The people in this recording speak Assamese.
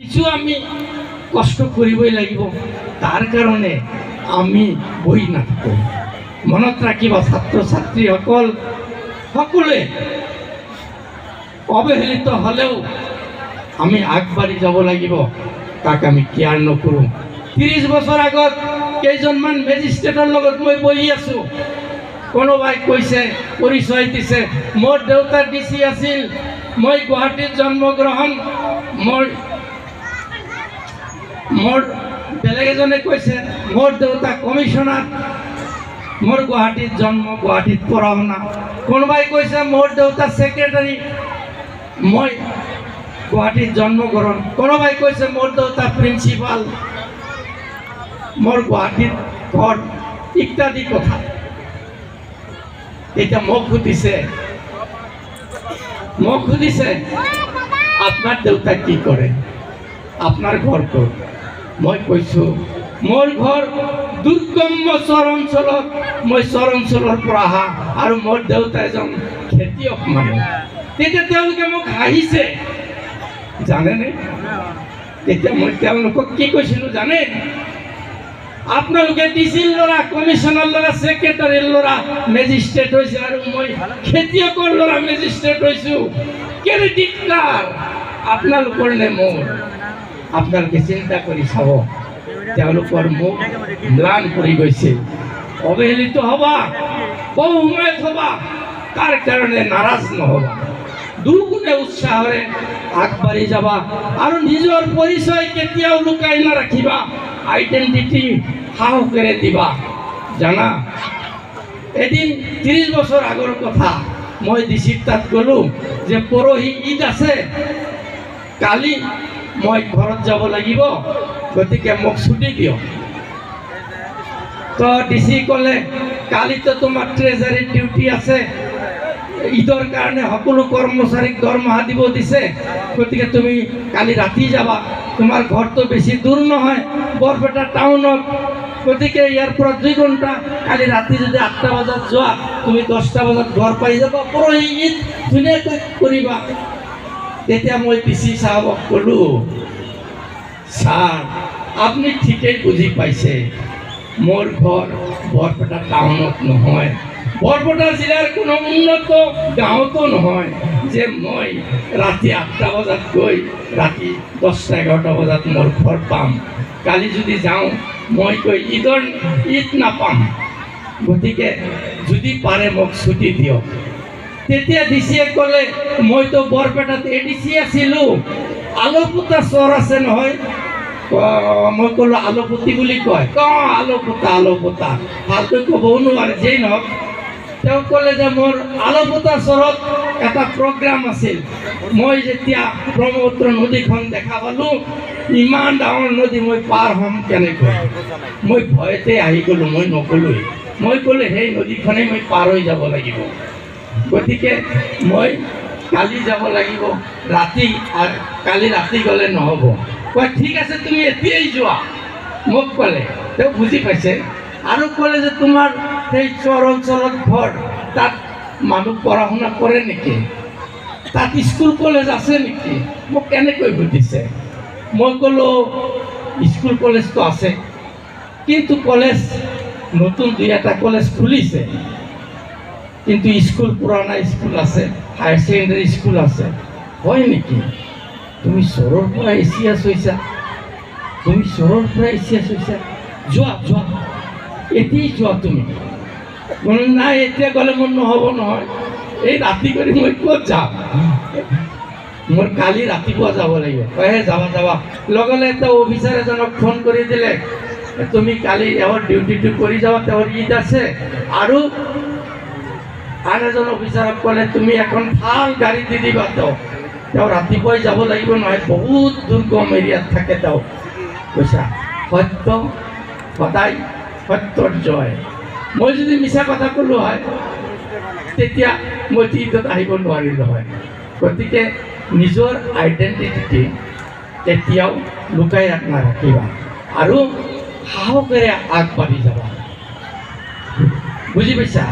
কিছু আমি কষ্ট করিবই লাগিব। তার কারণে আমি বই নাথাকো। মনত রাখিবা ছাত্র ছাত্রীসকল সকলে অবহেলিত হলেও আমি আগবাঢ়ি যাব লাগিব, তাক আমি কেয়াৰ নকৰোঁ। 30 বছৰ আগত কেইজনমান মেজিষ্ট্ৰেটৰ লগত মই বহি আছোঁ। কোনোবাই কৈছে, পৰিচয় দিছে, মোৰ দেউতা ডিচি আছিল, মই গুৱাহাটীত জন্মগ্ৰহণ, মোৰ বেলেগ এজনে কৈছে মোৰ দেউতা কমিশনাৰ, মোৰ গুৱাহাটীত জন্ম, গুৱাহাটীত পঢ়া শুনা। কোনোবাই কৈছে মোৰ দেউতা সেক্ৰেটাৰি, মই গুৱাহাটীত জন্মগ্ৰহণ। কোনোবাই কৈছে মোৰ দেউতা প্ৰিন্সিপাল, মোৰ গুৱাহাটীত ঘৰ, ইত্যাদি কথা। এটা মোক সুধিছে আপনাৰ দেউতা কি কৰে, আপনাৰ ঘৰ ক'ত? মই কৈছোঁ মোৰ ঘৰ দুৰ্গম চৰ অঞ্চলত, মই চৰ অঞ্চলৰ পৰা অহা, আৰু মোৰ দেউতা এজন খেতিয়ক মানুহ। তেতিয়া তেওঁলোকে মোক হাঁহিছে, জানেনে? তেতিয়া মই তেওঁলোকক কি কৈছিলোঁ জানে? আপোনালোকে ডিচিৰ ল'ৰা, কমিশনাৰ ল'ৰা, সেক্ৰেটাৰীৰ ল'ৰা মেজিষ্ট্ৰেট হৈছে, আৰু মই খেতিয়কৰ ল'ৰা মেজিষ্ট্ৰেট হৈছোঁ। কেনে ধিক্কাৰ আপোনালোকৰ নে মোৰ? আপোনালোকে চিন্তা কৰি চাব, তেওঁলোকৰ মুখ ম্লান পৰি গৈছে। অৱহেলিত হবা, বহু সময়ত হবা, তাৰ কাৰণে নাৰাজ নহবা, দুগুণে উৎসাহেৰে আগবাঢ়ি যাবা, আৰু নিজৰ পৰিচয় কেতিয়াও লুকাই নাৰাখিবা, আইডেণ্টিটি সাহসেৰে দিবা। জানা, এদিন 30 বছৰ আগৰ কথা, মই ডিচিৰ তাত গ'লোঁ যে পৰহি ঈদ আছে, কালি মই ঘৰত যাব লাগিব, গতিকে মোক ছুটি দিয়ক। তো ডিচি ক'লে কালিতো তোমাৰ ট্ৰেজাৰীৰ ডিউটি আছে, ঈদৰ কাৰণে সকলো কৰ্মচাৰীক দৰমহা দিব দিছে, গতিকে তুমি কালি ৰাতি যাবা। তোমাৰ ঘৰটো বেছি দূৰ নহয়, বৰপেটা টাউনত, গতিকে ইয়াৰ পৰা 2 ঘণ্টা। কালি ৰাতি যদি 8টা বজাত যোৱা, তুমি 10টা বজাত ঘৰ পাই যাবা, পৰহি ঈদ ধুনীয়াকৈ কৰিবা। তেতিয়া মই ডিচি চাহাবক ক'লোঁ, স্যাৰ আপনি ঠিকই বুঝি পাইছে, মোৰ ঘৰ বৰপেটা টাউনত নহয়, বৰপেটা জিলাৰ কোনো উন্নত গাঁৱতো নহয় যে মই ৰাতি 8টা বজাত গৈ ৰাতি 10টা 11টা বজাত মোৰ ঘৰ পাম। কালি যদি যাওঁ মই গৈ ঈদ নাপাম, গতিকে যদি পাৰে মোক ছুটি দিয়ক। তেতিয়া ডিচিয়ে ক'লে, মইতো বৰপেটাত এডিচি আছিলোঁ, আলোপুতা চৰ আছে নহয়। মই ক'লোঁ আলোপতি বুলি কয়, আলোপুতা ভালকৈ ক'বও নোৱাৰে, যেই নহওক। তেওঁ ক'লে যে মোৰ আলোপুতা চৰত এটা প্ৰগ্ৰাম আছিল। মই যেতিয়া ব্ৰহ্মপুত্ৰ নদীখন দেখা পালোঁ, ইমান ডাঙৰ নদী, মই পাৰ হ'ম কেনেকৈ? মই ভয়তে আহি গ'লোঁ, মই নগ'লোঁই। মই ক'লোঁ সেই নদীখনেই মই পাৰ হৈ যাব লাগিব, গতিকে মই কালি যাব লাগিব ৰাতি, আৰু কালি ৰাতি গ'লে নহ'ব। কয় ঠিক আছে তুমি এতিয়াই যোৱা, মোক ক'লে। তেওঁ বুজি পাইছে, আৰু ক'লে যে তোমাৰ সেই চৰ অঞ্চলত ঘৰ, তাত মানুহ পঢ়া শুনা কৰে নেকি, তাত স্কুল কলেজ আছে নেকি? মোক কেনেকৈ সুধিছে। মই ক'লোঁ স্কুল কলেজটো আছে, কিন্তু কলেজ নতুন 2-এটা কলেজ খুলিছে, কিন্তু স্কুল পুৰণা স্কুল আছে, হায়াৰ ছেকেণ্ডাৰী স্কুল আছে। হয় নেকি? তুমি চৰৰ পৰা এছিয়াছ হৈছা, যোৱা এতিয়াই যোৱা তুমি। নাই এতিয়া গ'লে মোৰ নহ'ব নহয়, এই ৰাতি কৰি মই ক'ত যাম? মোৰ কালি ৰাতিপুৱা যাব লাগিব। কয়হে যাবা। লগে লগে এটা অফিচাৰ এজনক ফোন কৰি দিলে, তুমি কালি এওঁৰ ডিউটিটো কৰি যাবা, তেওঁৰ ঈদ আছে। আৰু আন এজন অফিচাৰক ক'লে তুমি এখন ভাল গাড়ী দি দিবা, তেওঁ ৰাতিপুৱাই যাব লাগিব নহয়, বহুত দুৰ্গম এৰিয়াত থাকে। তেওঁ কৈছা সত্য সদায় সত্যৰ জয়। মই যদি মিছা কথা ক'লোঁ হয়, তেতিয়া মই ঈদত আহিব নোৱাৰিলোঁ হয়। গতিকে নিজৰ আইডেণ্টিটি কেতিয়াও লুকাই নাৰাখিবা, আৰু সাহসেৰে আগবাঢ়ি যাবা। বুজি পাইছা?